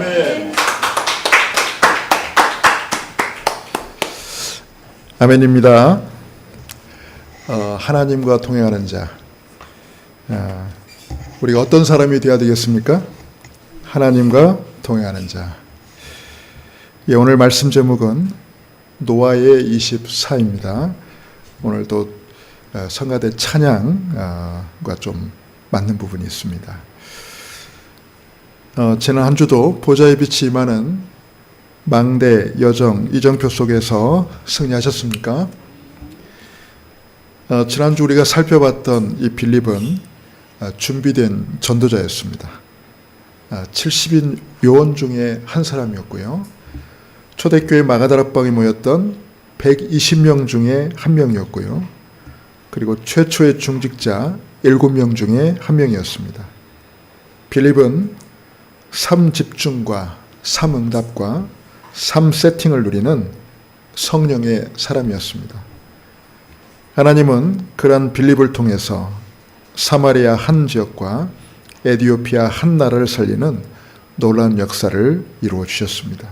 아멘. 아멘입니다. 하나님과 동행하는 자. 우리가 어떤 사람이 되어야 되겠습니까? 하나님과 동행하는 자. 예, 오늘 말씀 제목은 노아의 24입니다. 오늘도 성가대 찬양과 좀 맞는 부분이 있습니다. 지난 한 주도 보좌의 빛이 임하는 망대, 여정, 이정표 속에서 승리하셨습니까? 지난주 우리가 살펴봤던 이 빌립은 준비된 전도자였습니다. 70인 요원 중에 한 사람이었고요. 초대교회 마가다락방에 모였던 120명 중에 한 명이었고요. 그리고 최초의 중직자 7명 중에 한 명이었습니다. 빌립은 3집중과 3응답과 3세팅을 누리는 성령의 사람이었습니다. 하나님은 그러한 빌립을 통해서 사마리아 한 지역과 에티오피아 한 나라를 살리는 놀라운 역사를 이루어 주셨습니다.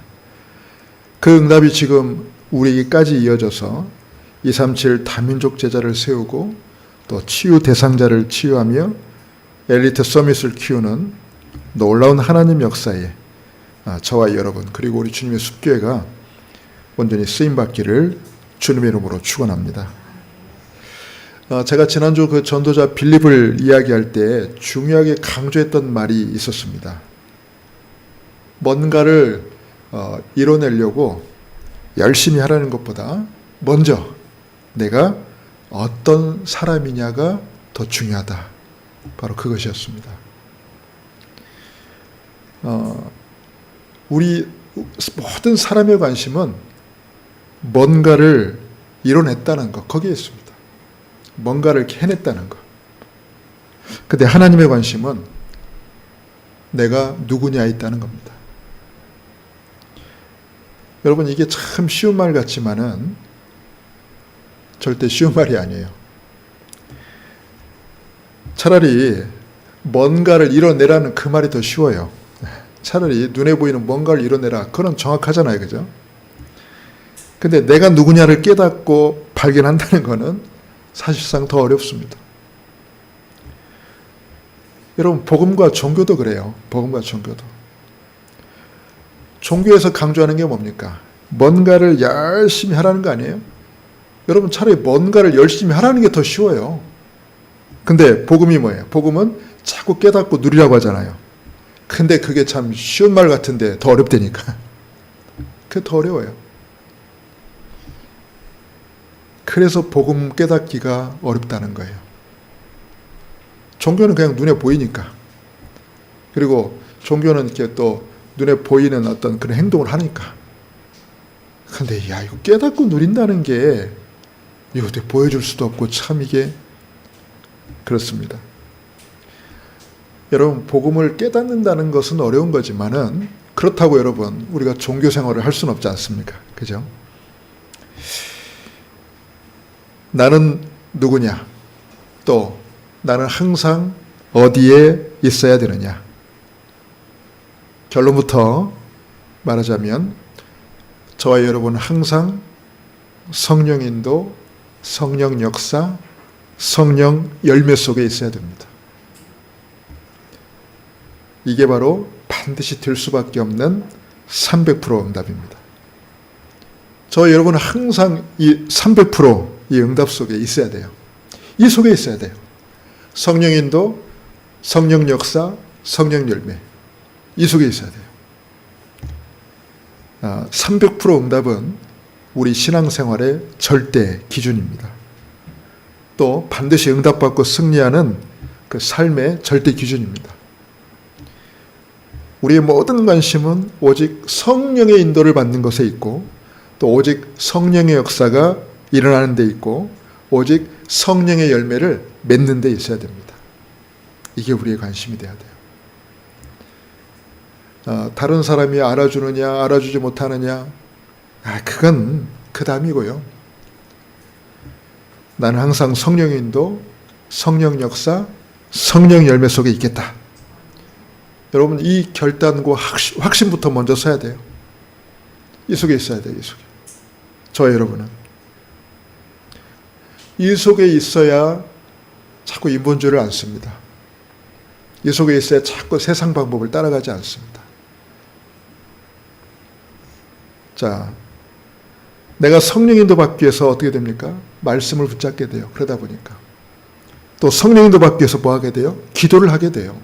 그 응답이 지금 우리에게까지 이어져서 237 다민족 제자를 세우고 또 치유 대상자를 치유하며 엘리트 서밋을 키우는 놀라운 하나님 역사에 저와 여러분 그리고 우리 주님의 숲교회가 온전히 쓰임받기를 주님의 이름으로 축원합니다. 제가 지난주 그 전도자 빌립을 이야기할 때 중요하게 강조했던 말이 있었습니다. 뭔가를 이뤄내려고 열심히 하라는 것보다 먼저 내가 어떤 사람이냐가 더 중요하다. 바로 그것이었습니다. 우리 모든 사람의 관심은 뭔가를 이뤄냈다는 것, 거기에 있습니다. 뭔가를 해냈다는 것. 근데 하나님의 관심은 내가 누구냐에 있다는 겁니다. 여러분, 이게 참 쉬운 말 같지만은 절대 쉬운 말이 아니에요. 차라리 뭔가를 이뤄내라는 그 말이 더 쉬워요. 차라리 눈에 보이는 뭔가를 이뤄내라. 그건 정확하잖아요. 그죠? 근데 내가 누구냐를 깨닫고 발견한다는 것은 사실상 더 어렵습니다. 여러분, 복음과 종교도 그래요. 복음과 종교도. 종교에서 강조하는 게 뭡니까? 뭔가를 열심히 하라는 거 아니에요? 여러분, 차라리 뭔가를 열심히 하라는 게 더 쉬워요. 근데 복음이 뭐예요? 복음은 자꾸 깨닫고 누리라고 하잖아요. 근데 그게 참 쉬운 말 같은데 더 어렵다니까. 그게 더 어려워요. 그래서 복음 깨닫기가 어렵다는 거예요. 종교는 그냥 눈에 보이니까. 그리고 종교는 이렇게 또 눈에 보이는 어떤 그런 행동을 하니까. 근데 이거 깨닫고 누린다는 게 이거 어떻게 보여줄 수도 없고 참 이게 그렇습니다. 여러분, 복음을 깨닫는다는 것은 어려운 거지만은 그렇다고 여러분 우리가 종교 생활을 할 수는 없지 않습니까? 그죠? 나는 누구냐? 또 나는 항상 어디에 있어야 되느냐? 결론부터 말하자면 저와 여러분은 항상 성령 인도, 성령 역사, 성령 열매 속에 있어야 됩니다. 이게 바로 반드시 될 수밖에 없는 300% 응답입니다. 저와 여러분은 항상 이 300%이 응답 속에 있어야 돼요. 이 속에 있어야 돼요. 성령 인도, 성령 역사, 성령 열매. 이 속에 있어야 돼요. 300% 응답은 우리 신앙생활의 절대 기준입니다. 또 반드시 응답받고 승리하는 그 삶의 절대 기준입니다. 우리의 모든 관심은 오직 성령의 인도를 받는 것에 있고 또 오직 성령의 역사가 일어나는 데 있고 오직 성령의 열매를 맺는 데 있어야 됩니다. 이게 우리의 관심이 돼야 돼요. 다른 사람이 알아주느냐 알아주지 못하느냐 그건 그 다음이고요. 나는 항상 성령의 인도, 성령 역사, 성령 열매 속에 있겠다. 여러분 이 결단과 확신부터 먼저 써야 돼요. 이 속에 있어야 돼요. 이 속에. 저와 여러분은 이 속에 있어야 자꾸 인본주의를 안 씁니다. 이 속에 있어야 자꾸 세상 방법을 따라가지 않습니다. 자, 내가 성령인도 받기 위해서 어떻게 됩니까? 말씀을 붙잡게 돼요. 그러다 보니까. 또 성령인도 받기 위해서 뭐 하게 돼요? 기도를 하게 돼요.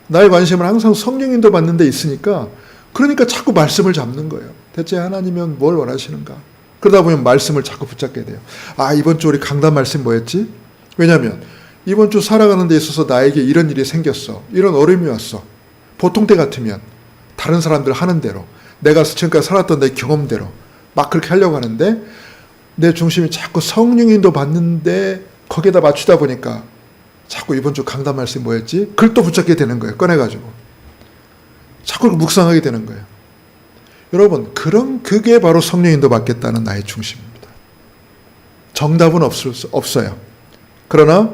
나의 관심은 항상 성령인도 받는 데 있으니까 그러니까 자꾸 말씀을 잡는 거예요. 대체 하나님은 뭘 원하시는가? 그러다 보면 말씀을 자꾸 붙잡게 돼요. 아, 이번 주 우리 강단 말씀 뭐였지? 왜냐하면 이번 주 살아가는 데 있어서 나에게 이런 일이 생겼어. 이런 어려움이 왔어. 보통 때 같으면 다른 사람들 하는 대로 내가 지금까지 살았던 내 경험대로 막 그렇게 하려고 하는데 내 중심이 자꾸 성령인도 받는데 거기에다 맞추다 보니까 자꾸 이번 주 강단 말씀 뭐였지? 그걸 또 붙잡게 되는 거예요. 꺼내가지고. 자꾸 묵상하게 되는 거예요. 여러분, 그게 바로 성령인도 받겠다는 나의 중심입니다. 정답은 없어요. 그러나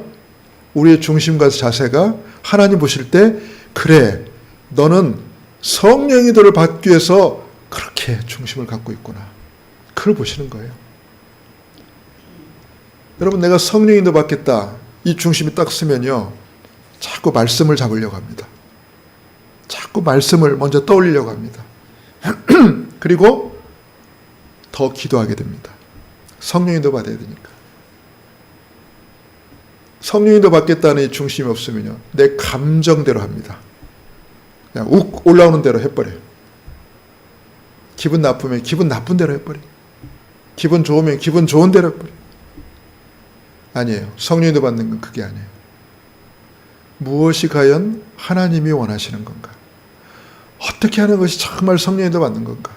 우리의 중심과 자세가 하나님 보실 때 그래, 너는 성령인도를 받기 위해서 그렇게 중심을 갖고 있구나. 그걸 보시는 거예요. 여러분, 내가 성령인도 받겠다. 이 중심이 딱 쓰면요. 자꾸 말씀을 잡으려고 합니다. 자꾸 말씀을 먼저 떠올리려고 합니다. 그리고 더 기도하게 됩니다. 성령인도 받아야 되니까. 성령인도 받겠다는 이 중심이 없으면요. 내 감정대로 합니다. 그냥 욱 올라오는 대로 해버려요. 기분 나쁘면 기분 나쁜 대로 해버려요. 기분 좋으면 기분 좋은 대로 해버려요. 아니에요. 성령인도 받는 건 그게 아니에요. 무엇이 과연 하나님이 원하시는 건가? 어떻게 하는 것이 정말 성령인도 받는 건가?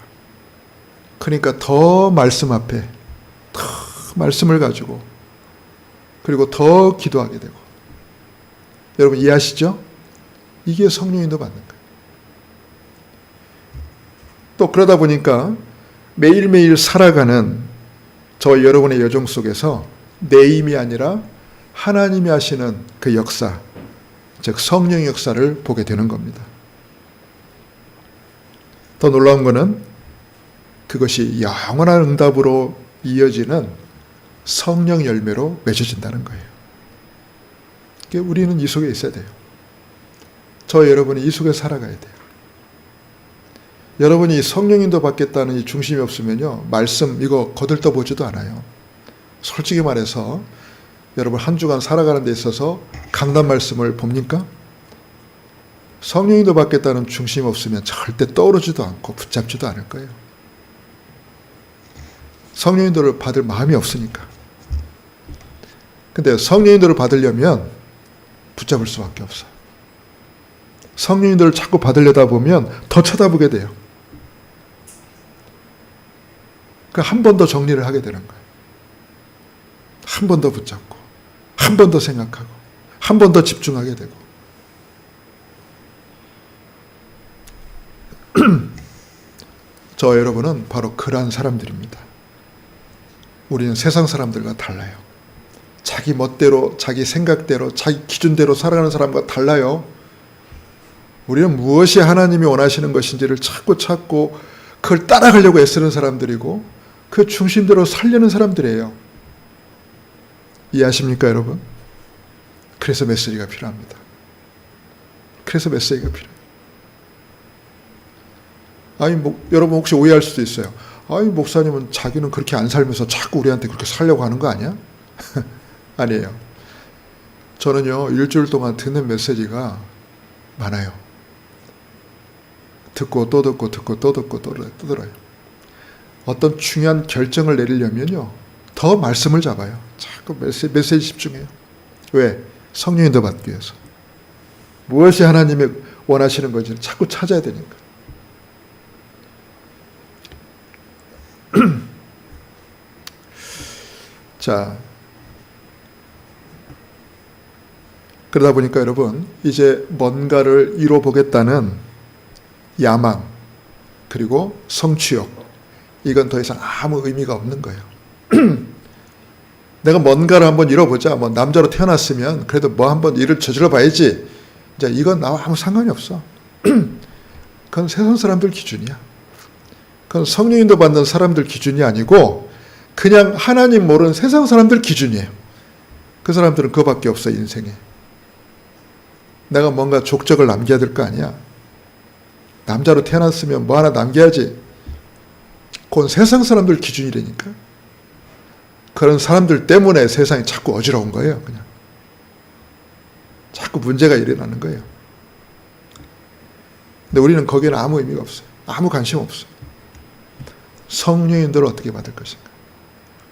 그러니까 더 말씀 앞에 더 말씀을 가지고 그리고 더 기도하게 되고 여러분 이해하시죠? 이게 성령인도 받는 거예요. 또 그러다 보니까 매일매일 살아가는 저 여러분의 여정 속에서 내 힘이 아니라 하나님이 하시는 그 역사, 즉 성령의 역사를 보게 되는 겁니다. 더 놀라운 것은 그것이 영원한 응답으로 이어지는 성령 열매로 맺어진다는 거예요. 우리는 이 속에 있어야 돼요. 저 여러분이 이 속에 살아가야 돼요. 여러분이 성령인도 받겠다는 이 중심이 없으면요. 말씀 이거 거들떠보지도 않아요. 솔직히 말해서 여러분 한 주간 살아가는 데 있어서 강단 말씀을 봅니까? 성령인도 받겠다는 중심이 없으면 절대 떠오르지도 않고 붙잡지도 않을 거예요. 성령인도를 받을 마음이 없으니까. 근데 성령인도를 받으려면 붙잡을 수밖에 없어요. 성령인도를 자꾸 받으려다 보면 더 쳐다보게 돼요. 한 번 더 정리를 하게 되는 거예요. 한 번 더 붙잡고 한 번 더 생각하고 한 번 더 집중하게 되고 저 여러분은 바로 그러한 사람들입니다. 우리는 세상 사람들과 달라요. 자기 멋대로 자기 생각대로 자기 기준대로 살아가는 사람과 달라요. 우리는 무엇이 하나님이 원하시는 것인지를 찾고 그걸 따라가려고 애쓰는 사람들이고 그 중심대로 살려는 사람들이에요. 이해하십니까, 여러분? 그래서 메시지가 필요합니다. 그래서 메시지가 필요해요. 여러분 혹시 오해할 수도 있어요. 목사님은 자기는 그렇게 안 살면서 자꾸 우리한테 그렇게 살려고 하는 거 아니야? 아니에요. 저는요, 일주일 동안 듣는 메시지가 많아요. 듣고 또 듣고 또 들어요. 어떤 중요한 결정을 내리려면요, 더 말씀을 잡아요. 자꾸 메시지 집중해요. 왜? 성령인도 받기 위해서. 무엇이 하나님이 원하시는 건지 자꾸 찾아야 되니까. 자, 그러다 보니까 여러분 이제 뭔가를 이뤄보겠다는 야망 그리고 성취욕 이건 더 이상 아무 의미가 없는 거예요. 내가 뭔가를 한번 이뤄보자. 남자로 태어났으면 그래도 한번 일을 저질러 봐야지. 이제 이건 나와 아무 상관이 없어. 그건 세상 사람들 기준이야. 그건 성령인도 받는 사람들 기준이 아니고 그냥 하나님 모르는 세상 사람들 기준이에요. 그 사람들은 그거밖에 없어, 인생에. 내가 뭔가 족적을 남겨야 될 거 아니야. 남자로 태어났으면 뭐 하나 남겨야지. 그건 세상 사람들 기준이라니까. 그런 사람들 때문에 세상이 자꾸 어지러운 거예요. 그냥 자꾸 문제가 일어나는 거예요. 근데 우리는 거기에는 아무 의미가 없어요. 아무 관심 없어요. 성령의 인도를 어떻게 받을 것인가?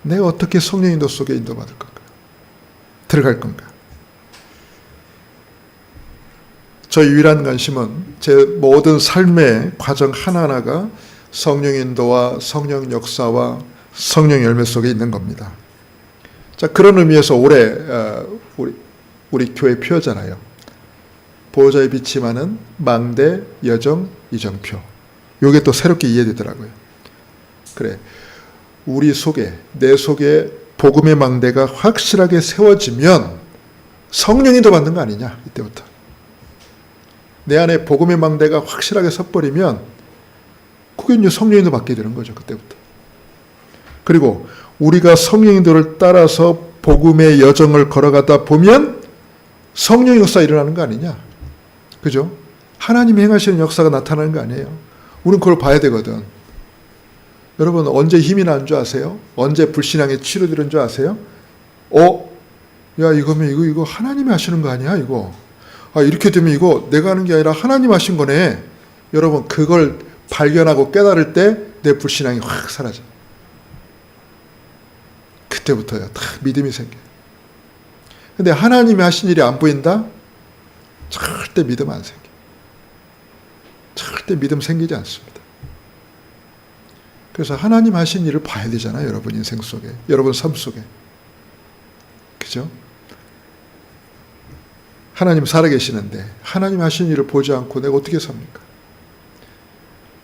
내가 어떻게 성령의 인도 속에 인도받을 건가? 들어갈 건가? 저 유일한 관심은 제 모든 삶의 과정 하나하나가 성령 인도와 성령 역사와 성령 열매 속에 있는 겁니다. 자, 그런 의미에서 올해 우리 교회 표잖아요. 보호자의 빛이 많은 망대, 여정, 이정표. 요게 또 새롭게 이해되더라고요. 그래, 우리 속에, 내 속에 복음의 망대가 확실하게 세워지면 성령이 더 받는 거 아니냐, 이때부터. 내 안에 복음의 망대가 확실하게 섰버리면 그게 이제 성령이 더 받게 되는 거죠, 그때부터. 그리고 우리가 성령인도를 따라서 복음의 여정을 걸어가다 보면 성령의 역사가 일어나는 거 아니냐. 그죠? 하나님이 행하시는 역사가 나타나는 거 아니에요. 우리는 그걸 봐야 되거든. 여러분, 언제 힘이 나는 줄 아세요? 언제 불신앙에 치료되는 줄 아세요? 야, 이거 하나님이 하시는 거 아니야, 이거. 이렇게 되면 이거 내가 하는 게 아니라 하나님 하신 거네. 여러분, 그걸 발견하고 깨달을 때 내 불신앙이 확 사라져. 그때부터야 딱 믿음이 생겨. 근데 하나님이 하신 일이 안 보인다? 절대 믿음 안 생겨. 절대 믿음 생기지 않습니다. 그래서 하나님 하신 일을 봐야 되잖아요, 여러분 인생 속에, 여러분 삶 속에. 그죠? 하나님 살아계시는데 하나님 하신 일을 보지 않고 내가 어떻게 삽니까?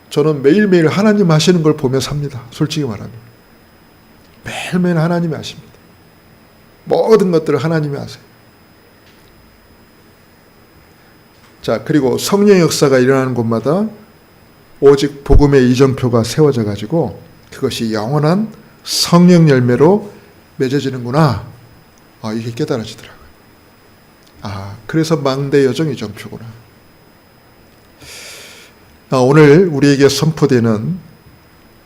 저는 매일매일 하나님 하시는 걸 보며 삽니다. 솔직히 말하면. 매일매일 하나님이 하십니다. 모든 것들을 하나님이 하세요. 자, 그리고 성령의 역사가 일어나는 곳마다 오직 복음의 이정표가 세워져 가지고 그것이 영원한 성령 열매로 맺어지는구나. 이게 깨달아지더라고요. 그래서 망대 여정 이정표구나. 오늘 우리에게 선포되는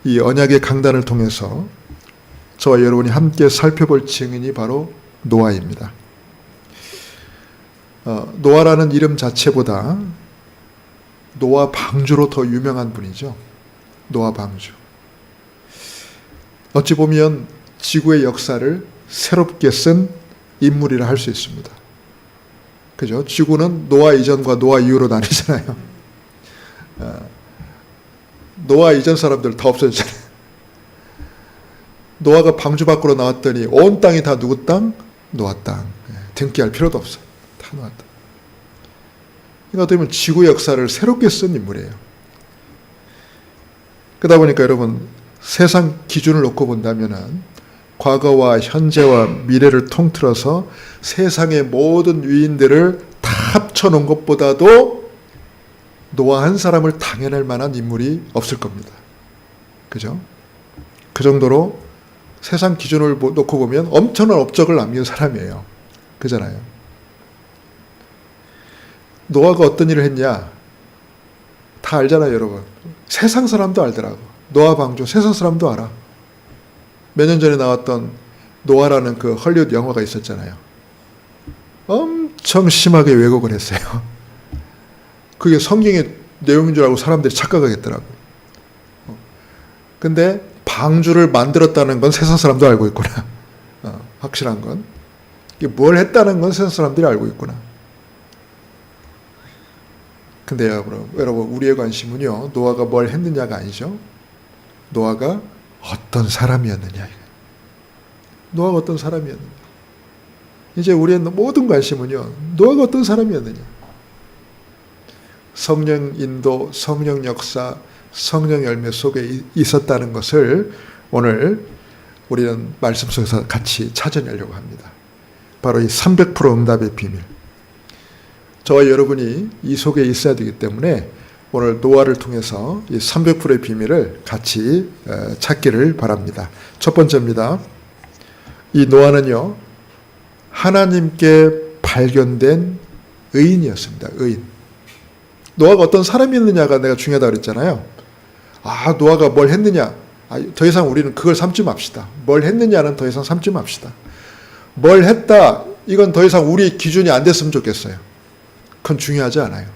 이 언약의 강단을 통해서 저와 여러분이 함께 살펴볼 증인이 바로 노아입니다. 노아라는 이름 자체보다 노아 방주로 더 유명한 분이죠. 노아 방주. 어찌 보면 지구의 역사를 새롭게 쓴 인물이라 할 수 있습니다. 그죠? 지구는 노아 이전과 노아 이후로 나뉘잖아요. 노아 이전 사람들 다 없어졌잖아요. 노아가 방주 밖으로 나왔더니 온 땅이 다 누구 땅? 노아 땅. 등기할 필요도 없어. 다 노아 땅. 그러니까 어떻게 보면 지구 역사를 새롭게 쓴 인물이에요. 그러다 보니까 여러분, 세상 기준을 놓고 본다면은 과거와 현재와 미래를 통틀어서 세상의 모든 위인들을 다 합쳐놓은 것보다도 노아 한 사람을 당해낼 만한 인물이 없을 겁니다. 그죠? 그 정도로 세상 기준을 놓고 보면 엄청난 업적을 남긴 사람이에요. 그잖아요. 노아가 어떤 일을 했냐? 다 알잖아요, 여러분. 세상 사람도 알더라고. 노아 방주 세상 사람도 알아. 몇 년 전에 나왔던 노아라는 그 헐리우드 영화가 있었잖아요. 엄청 심하게 왜곡을 했어요. 그게 성경의 내용인 줄 알고 사람들이 착각하겠더라고. 근데 방주를 만들었다는 건 세상 사람도 알고 있구나. 확실한 건. 이게 뭘 했다는 건 세상 사람들이 알고 있구나. 근데 여러분, 우리의 관심은요, 노아가 뭘 했느냐가 아니죠. 노아가 어떤 사람이었느냐. 노아가 어떤 사람이었느냐. 이제 우리의 모든 관심은요, 노아가 어떤 사람이었느냐. 성령 인도, 성령 역사, 성령 열매 속에 있었다는 것을 오늘 우리는 말씀 속에서 같이 찾아내려고 합니다. 바로 이 300% 응답의 비밀. 저와 여러분이 이 속에 있어야 되기 때문에 오늘 노아를 통해서 이 300%의 비밀을 같이 찾기를 바랍니다. 첫 번째입니다. 이 노아는요, 하나님께 발견된 의인이었습니다. 의인. 노아가 어떤 사람이었느냐가 내가 중요하다고 그랬잖아요. 노아가 뭘 했느냐. 더 이상 우리는 그걸 삼지 맙시다. 뭘 했느냐는 더 이상 삼지 맙시다. 뭘 했다. 이건 더 이상 우리 기준이 안 됐으면 좋겠어요. 그건 중요하지 않아요.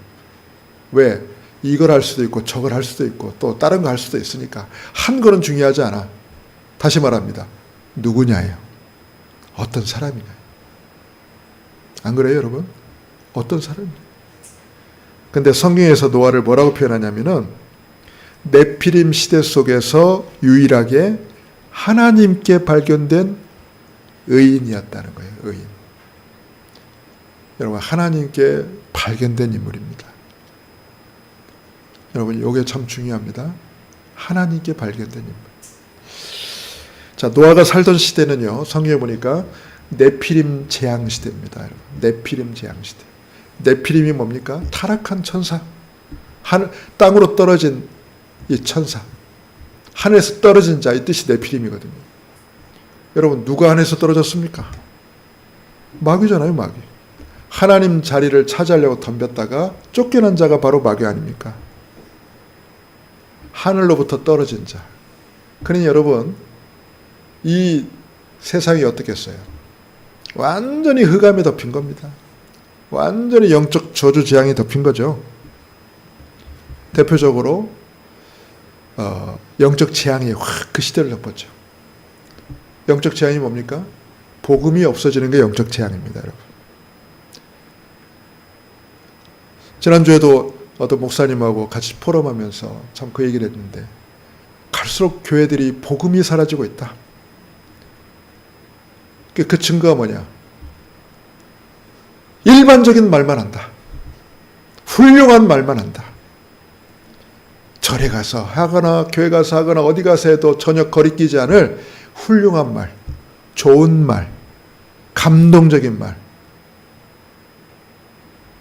왜? 이걸 할 수도 있고 저걸 할 수도 있고 또 다른 거 할 수도 있으니까 한 거는 중요하지 않아. 다시 말합니다. 누구냐예요. 어떤 사람이냐. 안 그래요, 여러분? 어떤 사람이냐. 근데 성경에서 노아를 뭐라고 표현하냐면은 네피림 시대 속에서 유일하게 하나님께 발견된 의인이었다는 거예요. 의인. 여러분, 하나님께 발견된 인물입니다. 여러분, 이게 참 중요합니다. 하나님께 발견된 인물. 자, 노아가 살던 시대는요, 성경에 보니까 네피림 재앙 시대입니다. 여러분. 네피림 재앙 시대. 네피림이 뭡니까? 타락한 천사. 땅으로 떨어진 이 천사. 하늘에서 떨어진 자, 이 뜻이 네피림이거든요. 여러분, 누가 하늘에서 떨어졌습니까? 마귀잖아요, 마귀. 하나님 자리를 차지하려고 덤볐다가 쫓겨난 자가 바로 마귀 아닙니까? 하늘로부터 떨어진 자. 그러니 여러분, 이 세상이 어떻겠어요? 완전히 흑암에 덮인 겁니다. 완전히 영적 저주 재앙이 덮인 거죠. 대표적으로 영적 재앙이 확 그 시대를 덮었죠. 영적 재앙이 뭡니까? 복음이 없어지는 게 영적 재앙입니다, 여러분. 지난주에도 어떤 목사님하고 같이 포럼하면서 참 그 얘기를 했는데, 갈수록 교회들이 복음이 사라지고 있다. 그 증거가 뭐냐? 일반적인 말만 한다. 훌륭한 말만 한다. 절에 가서 하거나 교회 가서 하거나 어디 가서 해도 전혀 거리끼지 않을 훌륭한 말, 좋은 말, 감동적인 말.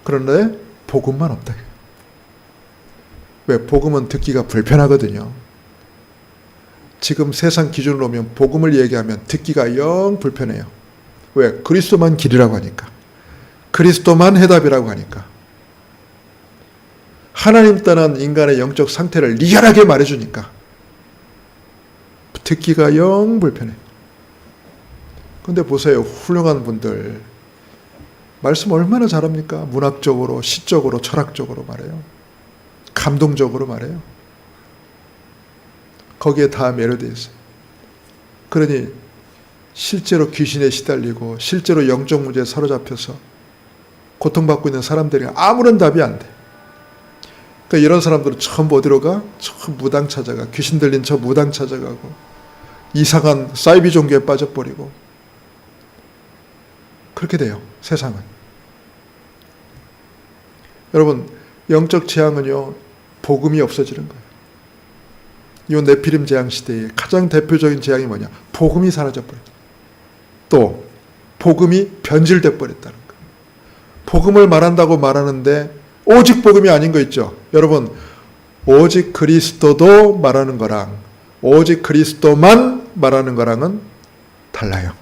그런데 복음만 없다. 왜? 복음은 듣기가 불편하거든요. 지금 세상 기준으로 보면 복음을 얘기하면 듣기가 영 불편해요. 왜? 그리스도만 길이라고 하니까. 그리스도만 해답이라고 하니까. 하나님 떠난 인간의 영적 상태를 리얼하게 말해주니까 듣기가 영 불편해. 근데 보세요. 훌륭한 분들 말씀 얼마나 잘합니까? 문학적으로, 시적으로, 철학적으로 말해요. 감동적으로 말해요. 거기에 다 매료되어 있어요. 그러니 실제로 귀신에 시달리고 실제로 영적 문제에 사로잡혀서 고통받고 있는 사람들이 아무런 답이 안 돼. 그러니까 이런 사람들은 전부 어디로 가? 전 무당 찾아가. 귀신 들린 저 무당 찾아가고 이상한 사이비 종교에 빠져버리고 그렇게 돼요. 세상은. 여러분, 영적 재앙은요, 복음이 없어지는 거예요. 이 네피림 재앙 시대의 가장 대표적인 재앙이 뭐냐? 복음이 사라져버려요. 또 복음이 변질돼 버렸다는 거예요. 복음을 말한다고 말하는데 오직 복음이 아닌 거 있죠. 여러분, 오직 그리스도도 말하는 거랑 오직 그리스도만 말하는 거랑은 달라요.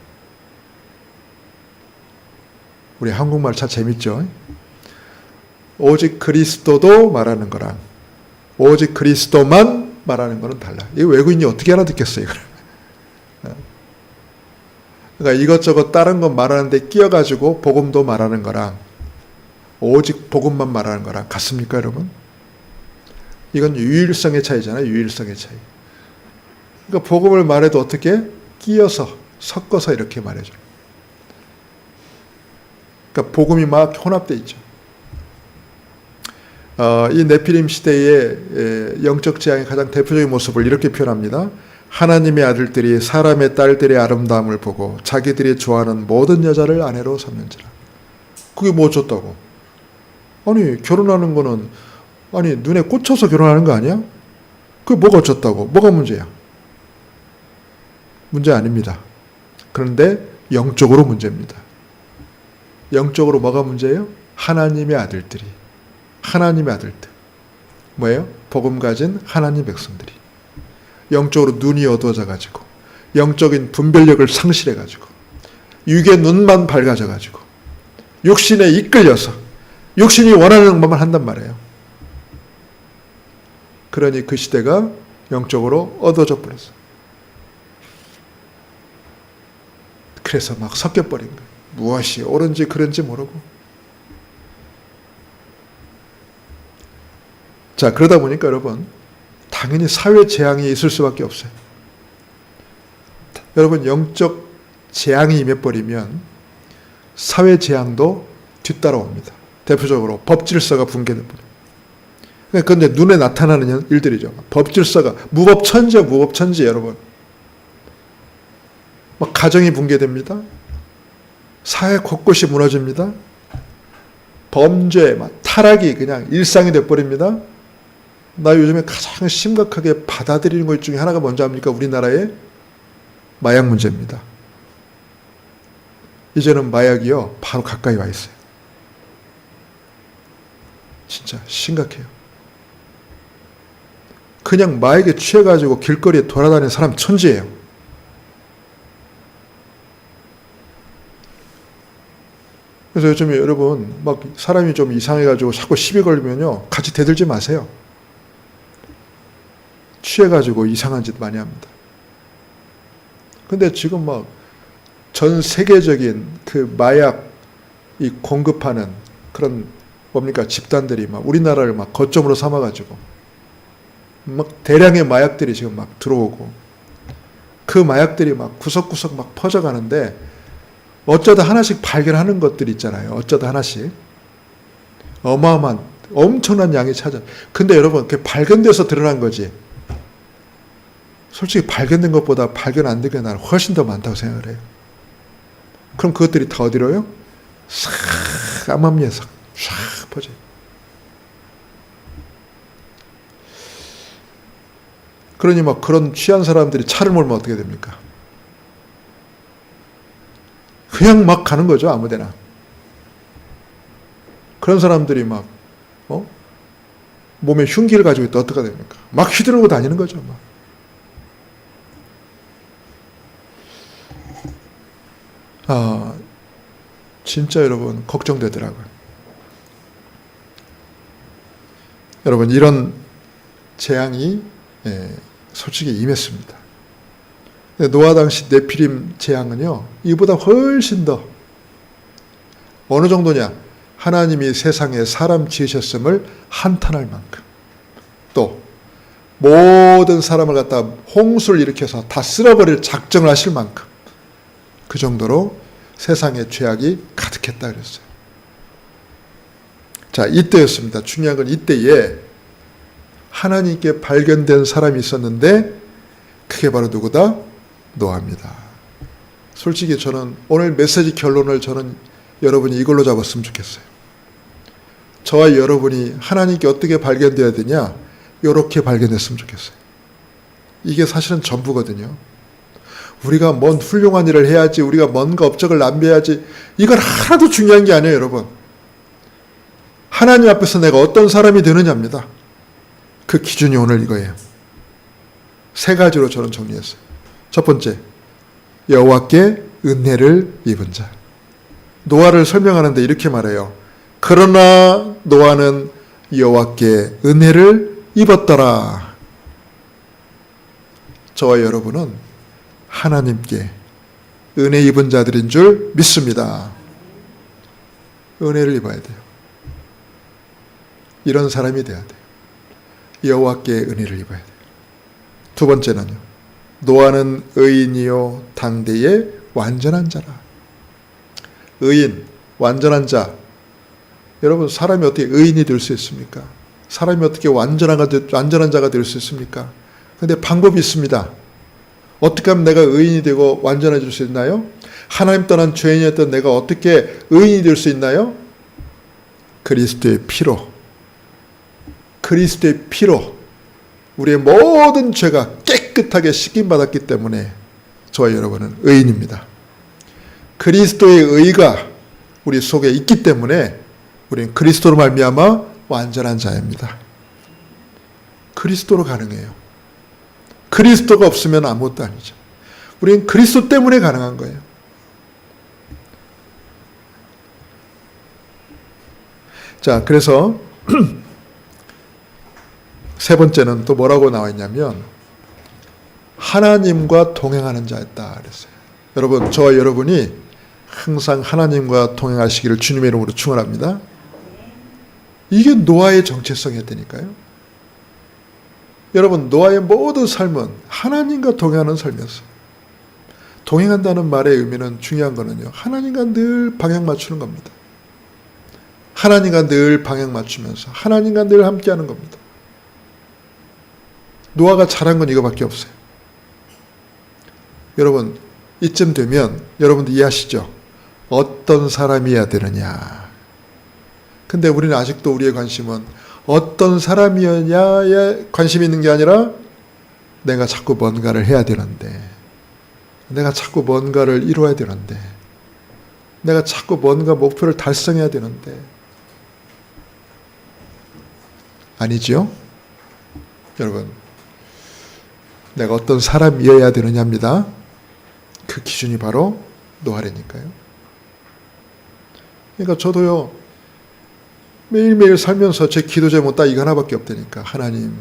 우리 한국말 참 재밌죠? 오직 그리스도도 말하는 거랑 오직 그리스도만 말하는 거는 달라. 이 외국인이 어떻게 알아듣겠어요, 이걸? 그러니까 이것저것 다른 거 말하는데 끼어가지고 복음도 말하는 거랑 오직 복음만 말하는 거랑 같습니까, 여러분? 이건 유일성의 차이잖아요, 유일성의 차이. 그러니까 복음을 말해도 어떻게? 끼어서, 섞어서 이렇게 말해줘. 그러니까 복음이 막 혼합되어 있죠. 이 네피림 시대의 영적 재앙의 가장 대표적인 모습을 이렇게 표현합니다. 하나님의 아들들이 사람의 딸들의 아름다움을 보고 자기들이 좋아하는 모든 여자를 아내로 삼는지라. 그게 뭐 어쩌다고? 아니, 결혼하는 거는 아니 눈에 꽂혀서 결혼하는 거 아니야? 그게 뭐가 어쩌다고? 뭐가 문제야? 문제 아닙니다. 그런데 영적으로 문제입니다. 영적으로 뭐가 문제예요? 하나님의 아들들이, 하나님의 아들들. 뭐예요? 복음 가진 하나님 백성들이. 영적으로 눈이 어두워져가지고, 영적인 분별력을 상실해가지고, 육의 눈만 밝아져가지고, 육신에 이끌려서, 육신이 원하는 것만 한단 말이에요. 그러니 그 시대가 영적으로 어두워져 버렸어. 그래서 막 섞여버린 거예요. 무엇이 옳은지 그른지 모르고. 자, 그러다 보니까 여러분, 당연히 사회 재앙이 있을 수밖에 없어요. 여러분, 영적 재앙이 임해버리면 사회 재앙도 뒤따라옵니다. 대표적으로 법질서가 붕괴돼버려요. 그런데 눈에 나타나는 일들이죠. 법질서가 무법천지예요. 무법천지 여러분. 막 가정이 붕괴됩니다. 사회 곳곳이 무너집니다. 범죄, 막 타락이 그냥 일상이 돼버립니다. 나 요즘에 가장 심각하게 받아들이는 것 중에 하나가 뭔지 압니까? 우리나라의 마약 문제입니다. 이제는 마약이요, 바로 가까이 와 있어요. 진짜 심각해요. 그냥 마약에 취해가지고 길거리에 돌아다니는 사람 천지예요. 그래서 요즘에 여러분, 막 사람이 좀 이상해가지고 자꾸 시비 걸리면요, 같이 대들지 마세요. 취해가지고 이상한 짓 많이 합니다. 근데 지금 막 전 세계적인 그 마약 이 공급하는 그런 뭡니까 집단들이 막 우리나라를 막 거점으로 삼아가지고 막 대량의 마약들이 지금 막 들어오고 그 마약들이 막 구석구석 막 퍼져가는데 어쩌다 하나씩 발견하는 것들이 있잖아요. 어쩌다 하나씩 어마어마한 엄청난 양이 찾아. 근데 여러분 그게 발견돼서 드러난 거지. 솔직히 발견된 것보다 발견 안 된 게 나는 훨씬 더 많다고 생각을 해요. 그럼 그것들이 다 어디로요? 싹 암암리에서 싹 퍼져요. 그러니 막 그런 취한 사람들이 차를 몰면 어떻게 됩니까? 그냥 막 가는 거죠, 아무데나. 그런 사람들이 막 몸에 흉기를 가지고 있다 어떻게 됩니까? 막 휘두르고 다니는 거죠, 막. 진짜 여러분 걱정되더라고요. 여러분 이런 재앙이 솔직히 임했습니다. 노아 당시 네피림 재앙은요, 이보다 훨씬 더 어느 정도냐? 하나님이 세상에 사람 지으셨음을 한탄할 만큼, 또 모든 사람을 갖다 홍수를 일으켜서 다 쓸어버릴 작정을 하실 만큼, 그 정도로 세상에 죄악이 가득했다 그랬어요. 자, 이때였습니다. 중요한 건 이때에 하나님께 발견된 사람이 있었는데 그게 바로 누구다? 노아입니다. 솔직히 저는 오늘 메시지 결론을 저는 여러분이 이걸로 잡았으면 좋겠어요. 저와 여러분이 하나님께 어떻게 발견되어야 되냐? 이렇게 발견됐으면 좋겠어요. 이게 사실은 전부거든요. 우리가 뭔 훌륭한 일을 해야지, 우리가 뭔가 업적을 남겨야지, 이건 하나도 중요한 게 아니에요, 여러분. 하나님 앞에서 내가 어떤 사람이 되느냐입니다. 그 기준이 오늘 이거예요. 세 가지로 저는 정리했어요. 첫 번째, 여호와께 은혜를 입은 자. 노아를 설명하는데 이렇게 말해요. 그러나 노아는 여호와께 은혜를 입었더라. 저와 여러분은 하나님께 은혜 입은 자들인 줄 믿습니다. 은혜를 입어야 돼요. 이런 사람이 돼야 돼요. 여호와께 은혜를 입어야 돼요. 두 번째는요. 노아는 의인이요 당대의 완전한 자라. 의인, 완전한 자. 여러분 사람이 어떻게 의인이 될 수 있습니까? 사람이 어떻게 완전한 자가 될 수 있습니까? 그런데 방법이 있습니다. 어떻게 하면 내가 의인이 되고 완전해질 수 있나요? 하나님 떠난 죄인이었던 내가 어떻게 의인이 될 수 있나요? 그리스도의 피로. 그리스도의 피로 우리의 모든 죄가 깨끗하게 씻김받았기 때문에 저와 여러분은 의인입니다. 그리스도의 의가 우리 속에 있기 때문에 우리는 그리스도로 말미암아 완전한 자입니다. 그리스도로 가능해요. 그리스도가 없으면 아무것도 아니죠. 우리는 그리스도 때문에 가능한 거예요. 자, 그래서 세 번째는 또 뭐라고 나와 있냐면 하나님과 동행하는 자였다 그랬어요. 여러분, 저와 여러분이 항상 하나님과 동행하시기를 주님의 이름으로 축원합니다. 이게 노아의 정체성이었다니까요. 여러분, 노아의 모든 삶은 하나님과 동행하는 삶이었어요. 동행한다는 말의 의미는 중요한 거는요, 하나님과 늘 방향 맞추는 겁니다. 하나님과 늘 방향 맞추면서 하나님과 늘 함께하는 겁니다. 노아가 잘한 건 이거밖에 없어요. 여러분, 이쯤 되면 여러분도 이해하시죠? 어떤 사람이어야 되느냐. 근데 우리는 아직도 우리의 관심은 어떤 사람이었냐에 관심이 있는 게 아니라 내가 자꾸 뭔가를 해야 되는데, 내가 자꾸 뭔가를 이루어야 되는데, 내가 자꾸 뭔가 목표를 달성해야 되는데, 아니죠? 여러분, 내가 어떤 사람이어야 되느냐입니다. 그 기준이 바로 노아라니까요. 그러니까 저도요, 매일매일 살면서 제 기도 제목 딱 이거 하나밖에 없다니까. 하나님,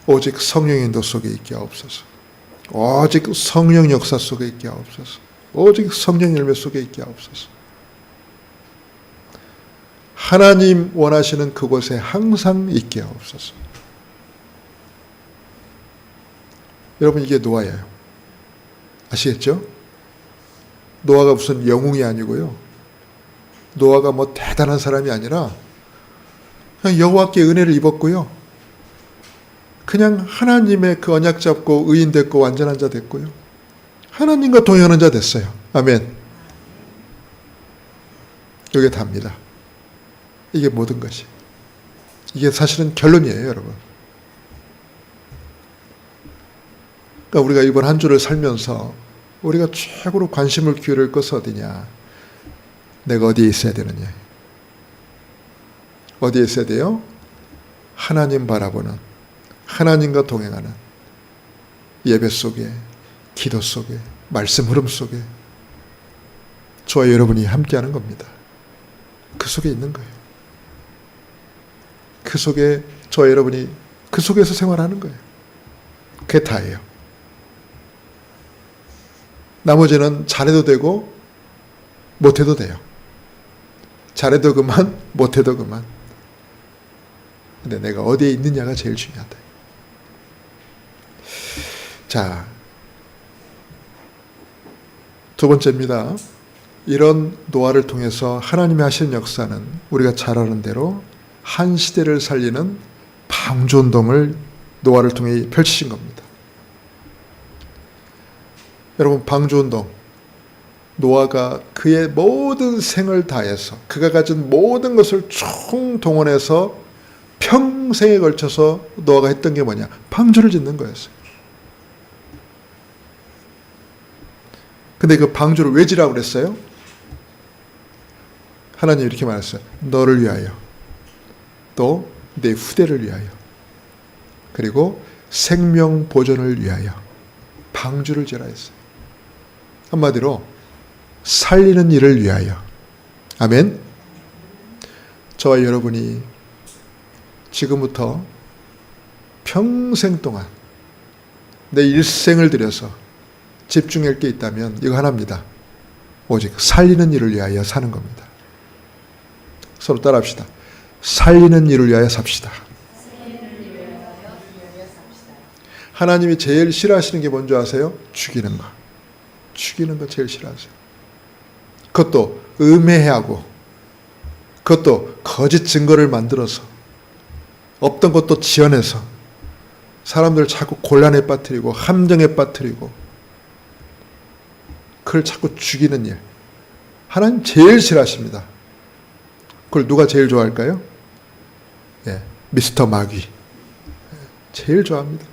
오직 성령의 인도 속에 있게 하옵소서. 오직 성령 역사 속에 있게 하옵소서. 오직 성령 열매 속에 있게 하옵소서. 하나님 원하시는 그곳에 항상 있게 하옵소서. 여러분, 이게 노아예요. 아시겠죠? 노아가 무슨 영웅이 아니고요. 노아가 뭐 대단한 사람이 아니라 그냥 여호와께 은혜를 입었고요. 그냥 하나님의 그 언약 잡고 의인 됐고 완전한 자 됐고요. 하나님과 동행하는 자 됐어요. 아멘. 이게 답니다. 이게 모든 것이. 이게 사실은 결론이에요, 여러분. 그러니까 우리가 이번 한 주를 살면서 우리가 최고로 관심을 기울일 것은 어디냐? 내가 어디에 있어야 되느냐? 어디에 있어야 돼요? 하나님 바라보는, 하나님과 동행하는 예배 속에, 기도 속에, 말씀 흐름 속에 저와 여러분이 함께하는 겁니다. 그 속에 있는 거예요. 그 속에 저와 여러분이 그 속에서 생활하는 거예요. 그게 다예요. 나머지는 잘해도 되고 못해도 돼요. 잘해도 그만, 못해도 그만. 근데 내가 어디에 있느냐가 제일 중요하다. 자, 두 번째입니다. 이런 노아를 통해서 하나님이 하시는 역사는 우리가 잘 아는 대로 한 시대를 살리는 방주운동을 노아를 통해 펼치신 겁니다. 여러분, 방주운동, 노아가 그의 모든 생을 다해서 그가 가진 모든 것을 총동원해서 평생에 걸쳐서 노아가 했던 게 뭐냐? 방주를 짓는 거였어요. 근데 그 방주를 왜 지라고 그랬어요? 하나님 이렇게 말했어요. 너를 위하여, 또 내 후대를 위하여, 그리고 생명 보존을 위하여 방주를 지라 했어요. 한마디로 살리는 일을 위하여. 아멘. 저와 여러분이 지금부터 평생 동안 내 일생을 들여서 집중할 게 있다면 이거 하나입니다. 오직 살리는 일을 위하여 사는 겁니다. 서로 따라합시다. 살리는 일을 위하여 삽시다. 하나님이 제일 싫어하시는 게 뭔지 아세요? 죽이는 거. 죽이는 거 제일 싫어하세요. 그것도 음해하고, 그것도 거짓 증거를 만들어서, 없던 것도 지어내서 사람들 자꾸 곤란에 빠뜨리고 함정에 빠뜨리고 그걸 자꾸 죽이는 일. 하나님 제일 싫어하십니다. 그걸 누가 제일 좋아할까요? 예, 미스터 마귀. 제일 좋아합니다.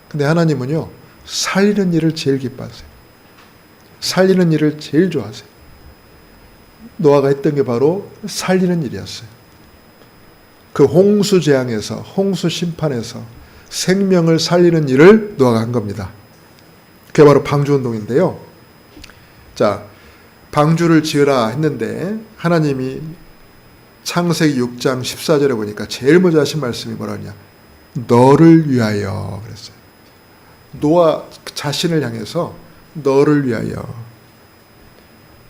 근데 하나님은요, 살리는 일을 제일 기뻐하세요. 살리는 일을 제일 좋아하세요. 노아가 했던 게 바로 살리는 일이었어요. 그 홍수 재앙에서, 홍수 심판에서 생명을 살리는 일을 노아가 한 겁니다. 그게 바로 방주운동인데요. 자, 방주를 지으라 했는데 하나님이 창세기 6장 14절에 보니까 제일 먼저 하신 말씀이 뭐라냐? 너를 위하여 그랬어요. 노아 자신을 향해서 너를 위하여.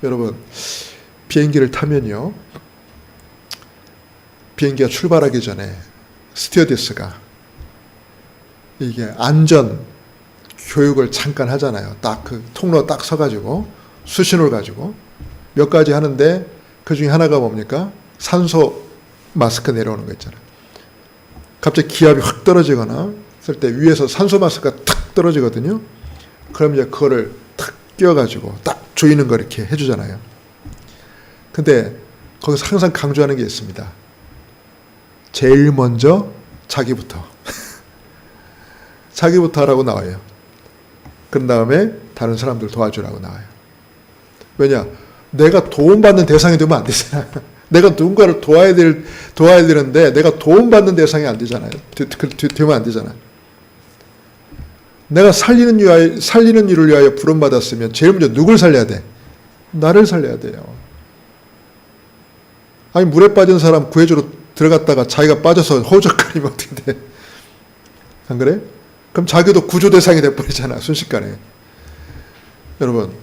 여러분, 비행기를 타면요, 비행기가 출발하기 전에 스튜어디스가 이게 안전 교육을 잠깐 하잖아요. 딱 그 통로 딱 서가지고 수신호를 가지고 몇 가지 하는데 그 중에 하나가 뭡니까? 산소 마스크 내려오는 거 있잖아요. 갑자기 기압이 확 떨어지거나 했을 때 위에서 산소 마스크가 탁 떨어지거든요. 그럼 이제 그거를 탁 끼워가지고 딱 조이는 거 이렇게 해주잖아요. 근데 거기서 항상 강조하는 게 있습니다. 제일 먼저 자기부터. 자기부터 하라고 나와요. 그런 다음에 다른 사람들 도와주라고 나와요. 왜냐? 내가 도움받는 대상이 되면 안 되잖아. 내가 누군가를 도와야 되는데 내가 도움받는 대상이 안 되잖아요. 되면 안 되잖아. 내가 살리는 일을 위하여 부름받았으면 제일 먼저 누굴 살려야 돼? 나를 살려야 돼요. 아니, 물에 빠진 사람 구해주러 들어갔다가 자기가 빠져서 허우적거리면 어떻게 돼? 안 그래? 그럼 자기도 구조 대상이 돼버리잖아, 순식간에. 여러분,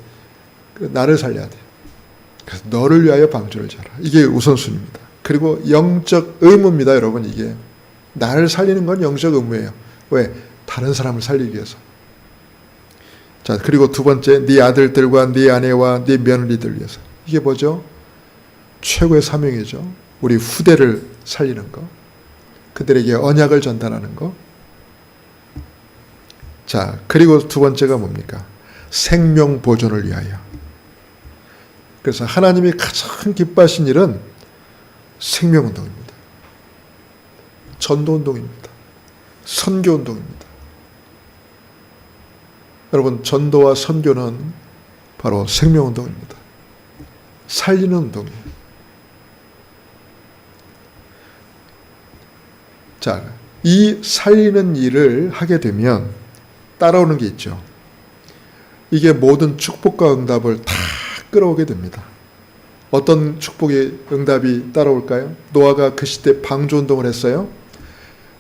나를 살려야 돼. 그래서 너를 위하여 방주를 자라. 이게 우선순위입니다. 그리고 영적 의무입니다, 여러분. 이게 나를 살리는 건 영적 의무예요. 왜? 다른 사람을 살리기 위해서. 자, 그리고 두 번째, 네 아들들과 네 아내와 네 며느리들 위해서. 이게 뭐죠? 최고의 사명이죠. 우리 후대를 살리는 거, 그들에게 언약을 전달하는 거. 자, 그리고 두 번째가 뭡니까? 생명 보존을 위하여. 그래서 하나님이 가장 기뻐하신 일은 생명운동입니다. 전도운동입니다. 선교운동입니다. 여러분, 전도와 선교는 바로 생명운동입니다. 살리는 운동이에요. 자, 이 살리는 일을 하게 되면 따라오는 게 있죠. 이게 모든 축복과 응답을 다 끌어오게 됩니다. 어떤 축복의 응답이 따라올까요? 노아가 그 시대 방주운동을 했어요.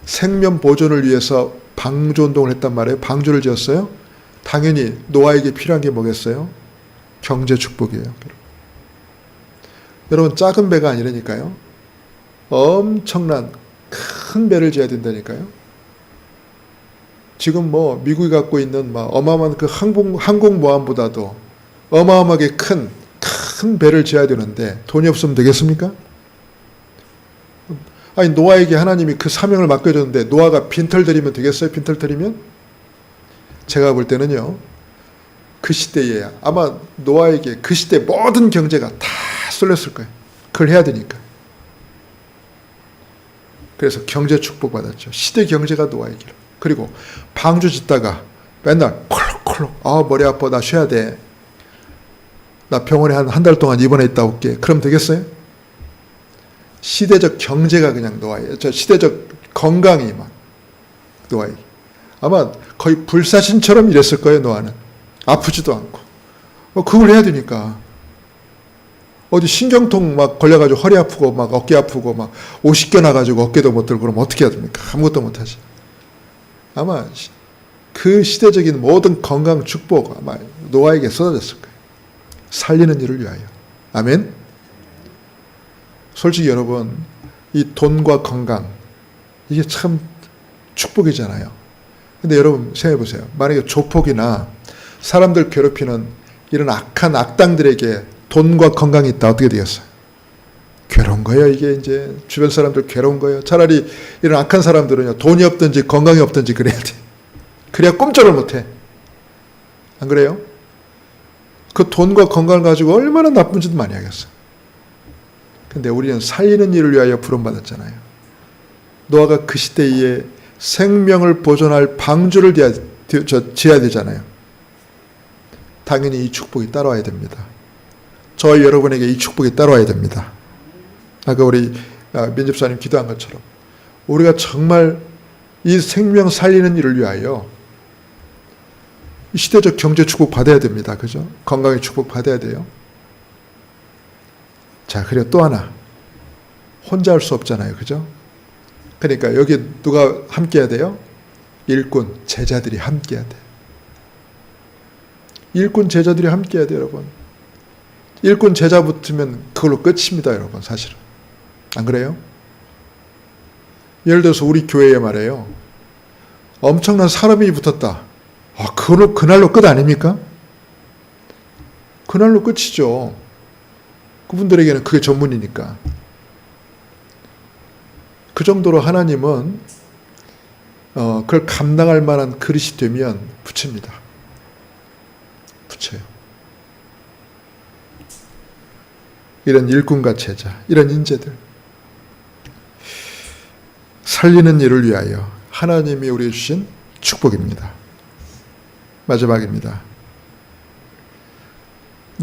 생명 보존을 위해서 방주운동을 했단 말이에요. 방주를 지었어요. 당연히 노아에게 필요한 게 뭐겠어요? 경제 축복이에요. 여러분, 작은 배가 아니라니까요. 엄청난 큰 배를 지어야 된다니까요. 지금 뭐 미국이 갖고 있는 막 어마어마한 그 항공모함보다도 어마어마하게 큰 배를 지어야 되는데 돈이 없으면 되겠습니까? 아니, 노아에게 하나님이 그 사명을 맡겨줬는데 노아가 빈털들이면 되겠어요? 빈털들이면? 제가 볼 때는요, 그 시대에 아마 노아에게 그 시대 모든 경제가 다 쏠렸을 거예요. 그걸 해야 되니까. 그래서 경제 축복 받았죠. 시대 경제가 노아에게로. 그리고 방주 짓다가 맨날 콜록콜록, 머리 아파, 나 쉬어야 돼. 나 병원에 한 달 동안 입원해 있다 올게. 그럼 되겠어요? 시대적 경제가 그냥 노아예요. 시대적 건강이 막 노아에게. 아마 거의 불사신처럼 일했을 거예요, 노아는. 아프지도 않고. 그걸 해야 되니까. 어디 신경통 막 걸려가지고 허리 아프고 막 어깨 아프고 막 50개 나가지고 어깨도 못 들고 그러면 어떻게 해야 됩니까? 아무것도 못하지. 아마 그 시대적인 모든 건강 축복 아마 노아에게 쏟아졌을 거예요. 살리는 일을 위하여. 아멘. 솔직히 여러분, 이 돈과 건강, 이게 참 축복이잖아요. 근데 여러분 생각해 보세요. 만약에 조폭이나 사람들 괴롭히는 이런 악한 악당들에게 돈과 건강이 있다, 어떻게 되겠어요? 괴로운 거예요. 이게 이제 주변 사람들 괴로운 거예요. 차라리 이런 악한 사람들은요, 돈이 없든지 건강이 없든지 그래야 돼. 그래야 꼼짝을 못해. 안 그래요? 그 돈과 건강을 가지고 얼마나 나쁜 짓 많이 하겠어. 근데 우리는 살리는 일을 위하여 부름받았잖아요. 노아가 그 시대에 생명을 보존할 방주를 지어야 되잖아요. 당연히 이 축복이 따라와야 됩니다. 저와 여러분에게 이 축복이 따라와야 됩니다. 아까 우리 민집사님 기도한 것처럼 우리가 정말 이 생명 살리는 일을 위하여 시대적 경제 축복 받아야 됩니다. 그죠? 건강의 축복 받아야 돼요. 자, 그리고 또 하나. 혼자 할 수 없잖아요. 그죠? 그러니까 여기 누가 함께 해야 돼요? 일꾼, 제자들이 함께 해야 돼요. 일꾼, 제자들이 함께 해야 돼요, 여러분. 일꾼, 제자 붙으면 그걸로 끝입니다, 여러분, 사실은. 안 그래요? 예를 들어서 우리 교회에 말이에요. 엄청난 사람이 붙었다. 그날로 끝 아닙니까? 그날로 끝이죠. 그분들에게는 그게 전문이니까. 그 정도로 하나님은 그걸 감당할 만한 그릇이 되면 붙입니다. 붙여요. 이런 일꾼과 제자, 이런 인재들. 살리는 일을 위하여 하나님이 우리에게 주신 축복입니다. 마지막입니다.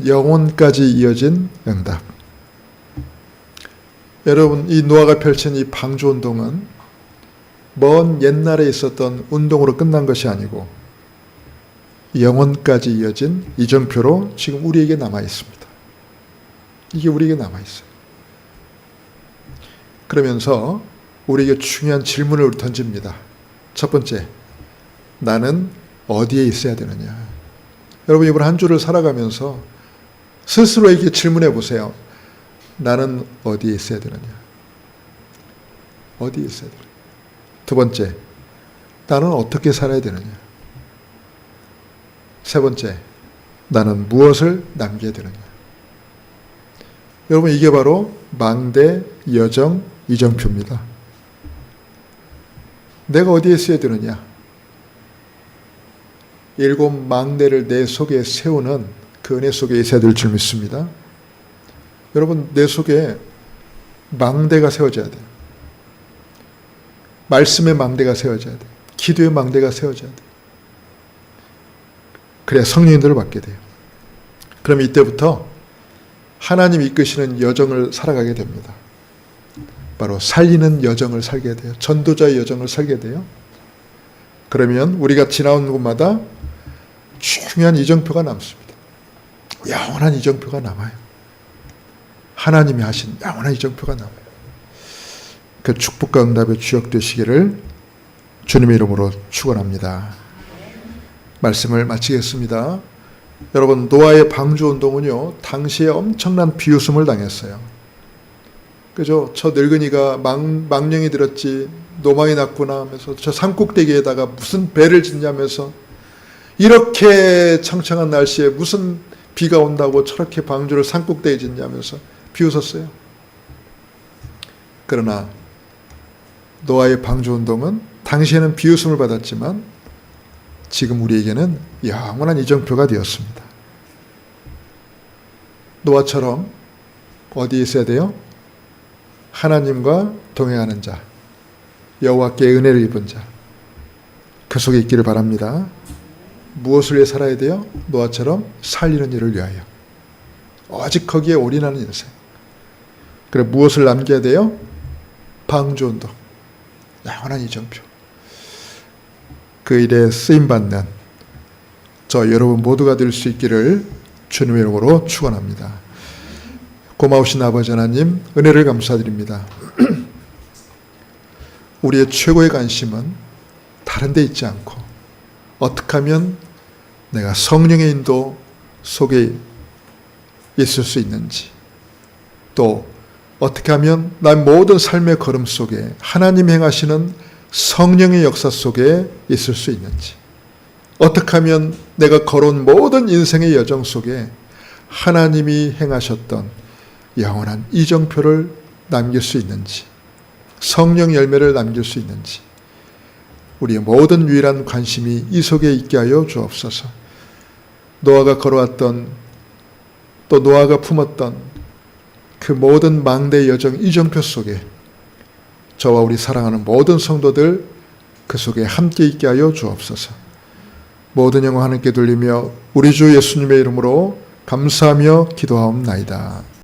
영혼까지 이어진 응답. 여러분, 이 노아가 펼친 이 방주운동은 먼 옛날에 있었던 운동으로 끝난 것이 아니고 영혼까지 이어진 이정표로 지금 우리에게 남아 있습니다. 이게 우리에게 남아 있어요. 그러면서 우리에게 중요한 질문을 던집니다. 첫 번째, 나는 어디에 있어야 되느냐? 여러분, 이번 한 주를 살아가면서 스스로에게 질문해 보세요. 나는 어디에 있어야 되느냐? 어디에 있어야 되느냐? 두 번째, 나는 어떻게 살아야 되느냐? 세 번째, 나는 무엇을 남겨야 되느냐? 여러분, 이게 바로 망대, 여정, 이정표입니다. 내가 어디에 있어야 되느냐? 7 망대를 내 속에 세우는 그 은혜 속에 있어야 될 줄 믿습니다. 여러분, 내 속에 망대가 세워져야 돼요. 말씀의 망대가 세워져야 돼요. 기도의 망대가 세워져야 돼요. 그래야 성령님들을 받게 돼요. 그럼 이때부터 하나님이 이끄시는 여정을 살아가게 됩니다. 바로 살리는 여정을 살게 돼요. 전도자의 여정을 살게 돼요. 그러면 우리가 지나온 곳마다 중요한 이정표가 남습니다. 영원한 이정표가 남아요. 하나님이 하신 영원한 이정표가 남아요. 그 축복과 응답의 주역 되시기를 주님의 이름으로 축원합니다. 말씀을 마치겠습니다. 여러분, 노아의 방주운동은요, 당시에 엄청난 비웃음을 당했어요. 그죠? 저 늙은이가 망령이 들었지, 노망이 났구나 하면서 저 산꼭대기에다가 무슨 배를 짓냐면서 이렇게 청청한 날씨에 무슨 비가 온다고 저렇게 방주를 산꼭대기에 짓냐면서 비웃었어요. 그러나 노아의 방주운동은 당시에는 비웃음을 받았지만 지금 우리에게는 영원한 이정표가 되었습니다. 노아처럼 어디에 있어야 돼요? 하나님과 동행하는 자, 여호와께 은혜를 입은 자, 그 속에 있기를 바랍니다. 무엇을 위해 살아야 돼요? 노아처럼 살리는 일을 위하여. 오직 거기에 올인하는 인생. 그래, 무엇을 남겨야 돼요? 방주운동, 영원한 이정표. 그 일에 쓰임받는 저 여러분 모두가 될 수 있기를 주님의 이름으로 축원합니다. 고마우신 아버지 하나님, 은혜를 감사드립니다. 우리의 최고의 관심은 다른 데 있지 않고 어떻게 하면 내가 성령의 인도 속에 있을 수 있는지, 또 어떻게 하면 나 모든 삶의 걸음 속에 하나님 행하시는 성령의 역사 속에 있을 수 있는지, 어떻게 하면 내가 걸어온 모든 인생의 여정 속에 하나님이 행하셨던 영원한 이정표를 남길 수 있는지, 성령 열매를 남길 수 있는지, 우리의 모든 유일한 관심이 이 속에 있게 하여 주옵소서. 노아가 걸어왔던, 또 노아가 품었던 그 모든 망대의 여정 이정표 속에 저와 우리 사랑하는 모든 성도들 그 속에 함께 있게 하여 주옵소서. 모든 영광 하나님께 돌리며 우리 주 예수님의 이름으로 감사하며 기도하옵나이다.